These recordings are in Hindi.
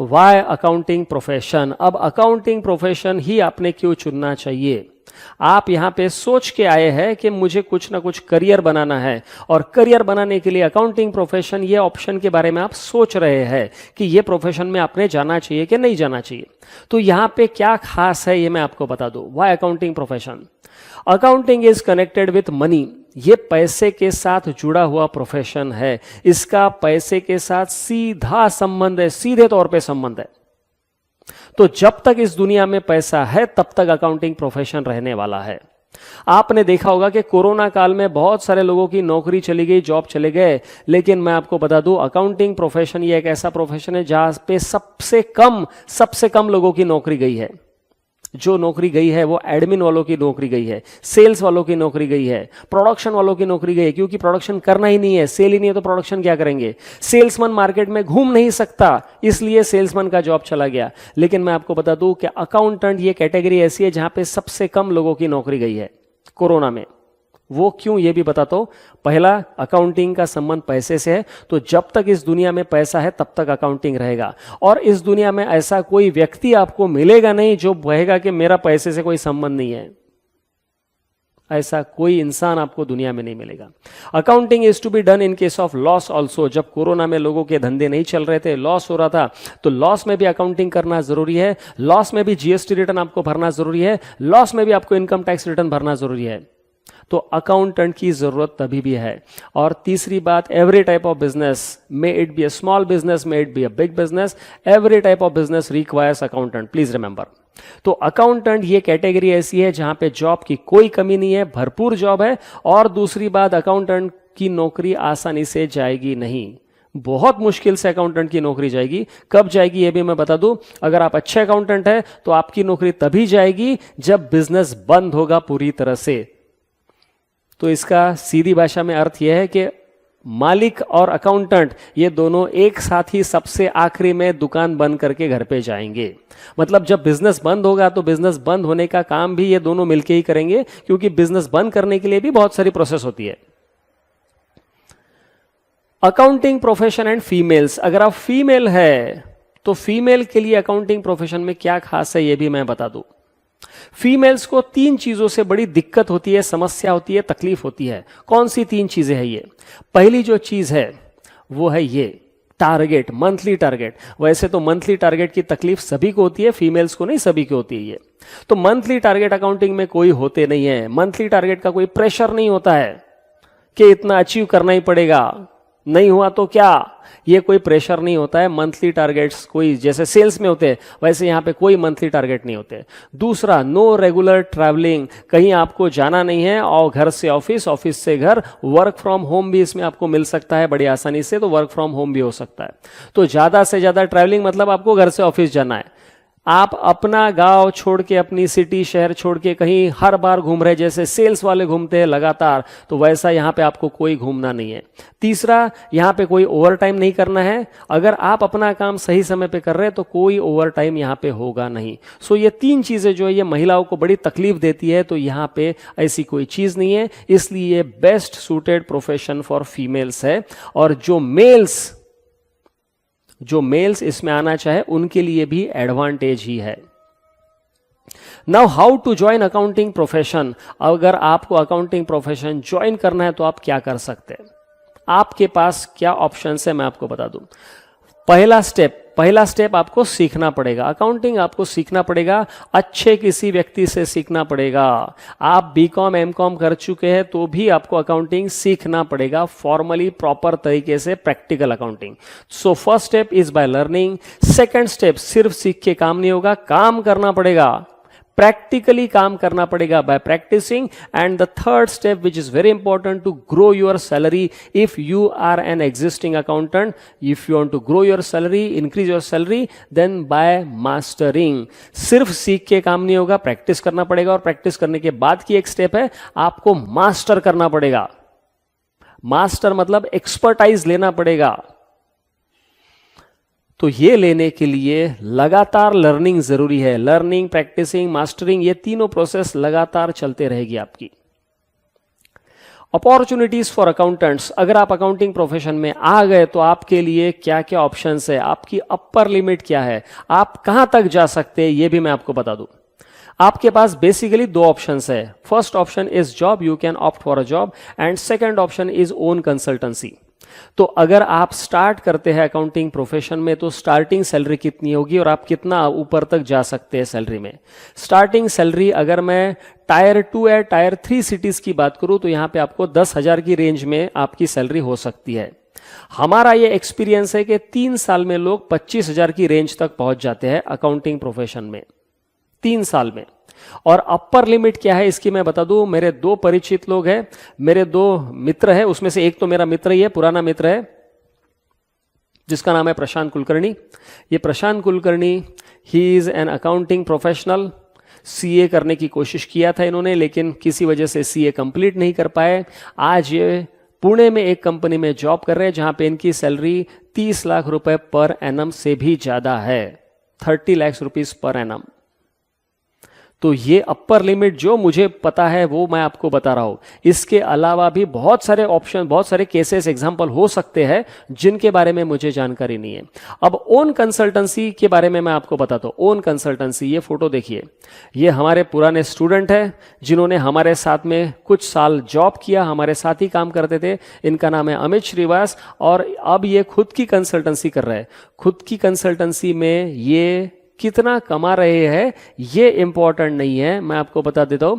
Y accounting profession. अब अकाउंटिंग प्रोफेशन ही आपने क्यों चुनना चाहिए? आप यहां पे सोच के आए हैं कि मुझे कुछ ना कुछ करियर बनाना है, और करियर बनाने के लिए अकाउंटिंग प्रोफेशन, ये ऑप्शन के बारे में आप सोच रहे हैं कि ये प्रोफेशन में आपने जाना चाहिए कि नहीं जाना चाहिए। तो यहां पे क्या खास है ये मैं आपको बता दूं। Why accounting profession? Accounting is connected with money. ये पैसे के साथ जुड़ा हुआ प्रोफेशन है। इसका पैसे के साथ सीधा संबंध है, सीधे तौर पे संबंध है। तो जब तक इस दुनिया में पैसा है तब तक अकाउंटिंग प्रोफेशन रहने वाला है। आपने देखा होगा कि कोरोना काल में बहुत सारे लोगों की नौकरी चली गई, जॉब चले गए, लेकिन मैं आपको बता दूं अकाउंटिंग प्रोफेशन ये एक ऐसा प्रोफेशन है जहां पे सबसे कम लोगों की नौकरी गई है। जो नौकरी गई है वो एडमिन वालों की नौकरी गई है, सेल्स वालों की नौकरी गई है, प्रोडक्शन वालों की नौकरी गई है, क्योंकि प्रोडक्शन करना ही नहीं है, सेल ही नहीं है तो प्रोडक्शन क्या करेंगे। सेल्समैन मार्केट में घूम नहीं सकता, इसलिए सेल्समैन का जॉब चला गया। लेकिन मैं आपको बता दूं कि अकाउंटेंट ये कैटेगरी ऐसी है जहां पे सबसे कम लोगों की नौकरी गई है कोरोना में। वो क्यों ये भी बताता हूं। पहला, अकाउंटिंग का संबंध पैसे से है, तो जब तक इस दुनिया में पैसा है तब तक अकाउंटिंग रहेगा। और इस दुनिया में ऐसा कोई व्यक्ति आपको मिलेगा नहीं जो कहेगा कि मेरा पैसे से कोई संबंध नहीं है। ऐसा कोई इंसान आपको दुनिया में नहीं मिलेगा। Accounting is to be done in case of loss also. जब कोरोना में लोगों के धंधे नहीं चल रहे थे, लॉस हो रहा था, तो लॉस में भी अकाउंटिंग करना जरूरी है। लॉस में भी जीएसटी रिटर्न आपको भरना जरूरी है। लॉस में भी आपको इनकम टैक्स रिटर्न भरना जरूरी है। तो अकाउंटेंट की जरूरत तभी भी है। और तीसरी बात, every type of business, may it be a small business, may it be a big business, every type of business requires accountant, please remember. तो अकाउंटेंट ये कैटेगरी ऐसी है जहां पे जॉब की कोई कमी नहीं है, भरपूर जॉब है। और दूसरी बात, अकाउंटेंट की नौकरी आसानी से जाएगी नहीं, बहुत मुश्किल से अकाउंटेंट की नौकरी जाएगी। कब जाएगी ये भी मैं बता दूं। अगर आप अच्छे अकाउंटेंट हैं तो आपकी नौकरी तभी जाएगी जब बिजनेस बंद होगा पूरी तरह से। तो इसका सीधी भाषा में अर्थ यह है कि मालिक और अकाउंटेंट ये दोनों एक साथ ही सबसे आखिरी में दुकान बंद करके घर पे जाएंगे। मतलब जब बिजनेस बंद होगा तो बिजनेस बंद होने का काम भी ये दोनों मिलके ही करेंगे, क्योंकि बिजनेस बंद करने के लिए भी बहुत सारी प्रोसेस होती है। Accounting profession and females. अगर आप फीमेल है तो फीमेल के लिए अकाउंटिंग प्रोफेशन में क्या खास है ये भी मैं बता दूं। फीमेल्स को 3 चीजों से बड़ी दिक्कत होती है, समस्या होती है, तकलीफ होती है। कौन सी 3 चीजें हैं ये? पहली जो चीज है वो है ये टारगेट, मंथली टारगेट। वैसे तो मंथली टारगेट की तकलीफ सभी को होती है, फीमेल्स को नहीं, सभी को होती है ये। तो मंथली टारगेट अकाउंटिंग में कोई होते नहीं है। मंथली टारगेट का कोई प्रेशर नहीं होता है कि इतना अचीव करना ही पड़ेगा, नहीं हुआ तो क्या, ये कोई प्रेशर नहीं होता है। मंथली टारगेट्स कोई जैसे सेल्स में होते हैं वैसे यहां पे कोई मंथली टारगेट नहीं होते। दूसरा, नो रेगुलर ट्रैवलिंग, कहीं आपको जाना नहीं है, और घर से ऑफिस, ऑफिस से घर। वर्क फ्रॉम होम भी इसमें आपको मिल सकता है बड़ी आसानी से, तो वर्क फ्रॉम होम भी हो सकता है। तो ज्यादा से ज्यादा ट्रैवलिंग मतलब आपको घर से ऑफिस जाना है। आप अपना गांव छोड़ के, अपनी सिटी शहर छोड़ के कहीं हर बार घूम रहे, जैसे सेल्स वाले घूमते हैं लगातार, तो वैसा यहां पे आपको कोई घूमना नहीं है। तीसरा, यहां पे कोई ओवर टाइम नहीं करना है। अगर आप अपना काम सही समय पे कर रहे हैं तो कोई ओवर टाइम यहां पे होगा नहीं। सो ये 3 चीजें जो है ये महिलाओं को बड़ी तकलीफ देती है, तो यहां पे ऐसी कोई चीज नहीं है। इसलिए ये best suited profession for females है। और जो मेल्स इसमें आना चाहे उनके लिए भी एडवांटेज ही है। Now how to join accounting profession. अगर आपको अकाउंटिंग प्रोफेशन ज्वाइन करना है तो आप क्या कर सकते हैं, आपके पास क्या ऑप्शंस है मैं आपको बता दूं। पहला स्टेप आपको सीखना पड़ेगा। अकाउंटिंग आपको सीखना पड़ेगा, अच्छे किसी व्यक्ति से सीखना पड़ेगा। आप बीकॉम एमकॉम कर चुके हैं तो भी आपको अकाउंटिंग सीखना पड़ेगा, फॉर्मली प्रॉपर तरीके से, practical accounting. So first step is by learning. Second step, सिर्फ सीख के काम नहीं होगा, काम करना पड़ेगा, प्रैक्टिकली काम करना पड़ेगा by practising. And the third step which is very important, to grow your salary. If you are an existing accountant, if you want to grow your salary, increase your salary, then by mastering. सिर्फ सीख के काम नहीं होगा, प्रैक्टिस करना पड़ेगा। और प्रैक्टिस करने के बाद की एक स्टेप है, आपको मास्टर करना पड़ेगा। मास्टर मतलब एक्सपर्टाइज लेना पड़ेगा। तो ये लेने के लिए लगातार लर्निंग जरूरी है। लर्निंग, प्रैक्टिसिंग, मास्टरिंग, ये तीनों प्रोसेस लगातार चलते रहेगी आपकी। अपॉर्चुनिटीज फॉर अकाउंटेंट्स, अगर आप अकाउंटिंग प्रोफेशन में आ गए तो आपके लिए क्या क्या ऑप्शंस है, आपकी अपर लिमिट क्या है, आप कहां तक जा सकते हैं, ये भी मैं आपको बता दूं। आपके पास बेसिकली दो ऑप्शंस है। First option is job, you can opt for a job, and second option is own consultancy. तो अगर आप स्टार्ट करते हैं अकाउंटिंग प्रोफेशन में तो स्टार्टिंग सैलरी कितनी होगी और आप कितना ऊपर तक जा सकते हैं सैलरी में। स्टार्टिंग सैलरी अगर मैं टायर 2 या टायर 3 सिटीज की बात करूं तो यहां पे आपको 10,000 की रेंज में आपकी सैलरी हो सकती है। हमारा ये एक्सपीरियंस है कि 3 साल में लोग 25,000 की रेंज तक पहुंच जाते हैं अकाउंटिंग प्रोफेशन में, 3 साल में। और अपर लिमिट क्या है इसकी मैं बता दूं। मेरे 2 परिचित लोग हैं, मेरे 2 मित्र हैं, उसमें से एक तो मेरा मित्र ही है, पुराना मित्र है, जिसका नाम है प्रशांत कुलकर्णी। ये Prashant Kulkarni, he is an accounting professional. CA करने की कोशिश किया था इन्होंने, लेकिन किसी वजह से सीए कंप्लीट नहीं कर पाए। आज ये पुणे में एक कंपनी में जॉब कर रहे हैं जहां पे इनकी सैलरी 30 लाख रुपए पर एनम से भी ज्यादा है, 30 लाख रुपीस पर एनम। तो ये अपर लिमिट जो मुझे पता है वो मैं आपको बता रहा हूं। इसके अलावा भी बहुत सारे ऑप्शन, बहुत सारे केसेस, एग्जांपल हो सकते हैं जिनके बारे में मुझे जानकारी नहीं है। अब ओन कंसल्टेंसी के बारे में मैं आपको बताता हूं। ओन कंसल्टेंसी, ये फोटो देखिए, ये हमारे पुराने स्टूडेंट हैं जिन्होंने हमारे साथ में कुछ साल जॉब किया, हमारे साथ ही काम करते थे। इनका नाम है अमित श्रीवास और अब ये खुद की कंसल्टेंसी कर रहे हैं। खुद की कंसल्टेंसी में ये कितना कमा रहे हैं ये इंपॉर्टेंट नहीं है, मैं आपको बता देता हूं।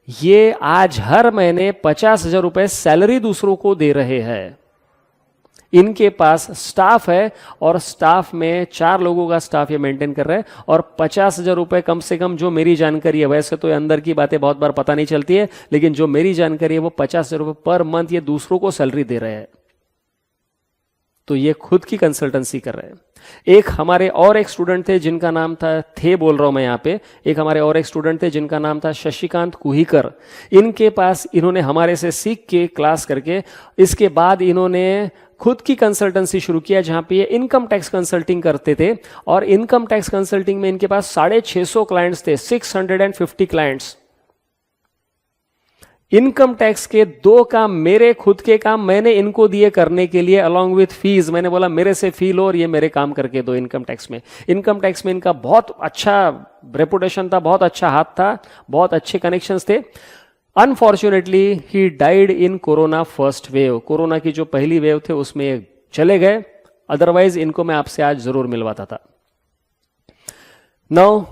ये आज हर महीने 50,000 रुपए सैलरी दूसरों को दे रहे हैं। इनके पास स्टाफ है और स्टाफ में 4 लोगों का स्टाफ ये मेंटेन कर रहे हैं और 50,000 रुपए कम से कम, जो मेरी जानकारी है, वैसे तो अंदर की बातें बहुत बार पता नहीं चलती है, लेकिन जो मेरी जानकारी है वो 50,000 रुपए पर मंथ ये दूसरों को सैलरी दे रहे हैं। तो ये खुद की कंसल्टेंसी कर रहे हैं। एक हमारे और एक स्टूडेंट थे जिनका नाम था, बोल रहा हूं मैं यहां पे, एक हमारे और एक स्टूडेंट थे जिनका नाम था शशिकांत कुहीकर। इनके पास, इन्होंने हमारे से सीख के क्लास करके इसके बाद इन्होंने खुद की कंसल्टेंसी शुरू किया जहां पे ये इनकम टैक्स कंसल्टिंग करते थे। और इनकम टैक्स कंसल्टिंग में इनके पास 650 क्लाइंट्स थे, 650 क्लाइंट्स। इनकम टैक्स के 2 काम, मेरे खुद के काम मैंने इनको दिए करने के लिए, अलॉन्ग विथ फीस। मैंने बोला मेरे से फी लो और ये मेरे काम करके दो इनकम टैक्स में। इनकम टैक्स में इनका बहुत अच्छा रेपुटेशन था, बहुत अच्छा हाथ था, बहुत अच्छे कनेक्शंस थे। Unfortunately he died in corona first wave. Corona की जो पहली वेव थे उसमें चले गए, अदरवाइज इनको मैं आपसे आज जरूर मिलवाता था। Now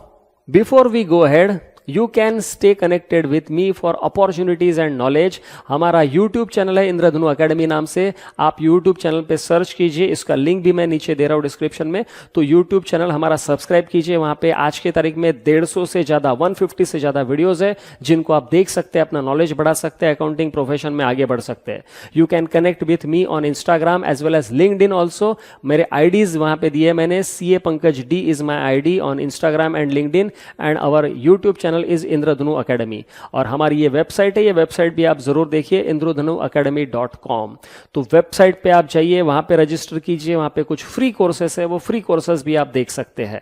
before we go ahead, you can stay connected with me for opportunities and knowledge. हमारा यूट्यूब चैनल है इंद्रधनु अकेडमी नाम से, आप यूट्यूब चैनल पे सर्च कीजिए, इसका लिंक भी मैं नीचे दे रहा हूं डिस्क्रिप्शन में। तो यूट्यूब चैनल हमारा सब्सक्राइब कीजिए, वहां पे आज के तारीख में 150 से ज्यादा, 150 से ज्यादा वीडियोज है जिनको आप देख सकते हैं, अपना नॉलेज बढ़ा सकते हैं, अकाउंटिंग प्रोफेशन में आगे बढ़ सकते हैं। You can connect with me on Instagram as well as LinkedIn also. मेरे आईडीज वहां पे दिए मैंने, CA Pankaj D is my ID on Instagram and LinkedIn, and our YouTube channel is Indradhanu academy. और हमारी ये वेबसाइट है, ये वेबसाइट भी आप जरूर देखिए, indradhanuacademy.com। तो वेबसाइट पे आप जाइए, वहां पे रजिस्टर कीजिए, वहां पे कुछ फ्री कोर्सेस है, वो फ्री कोर्सेस भी आप देख सकते हैं।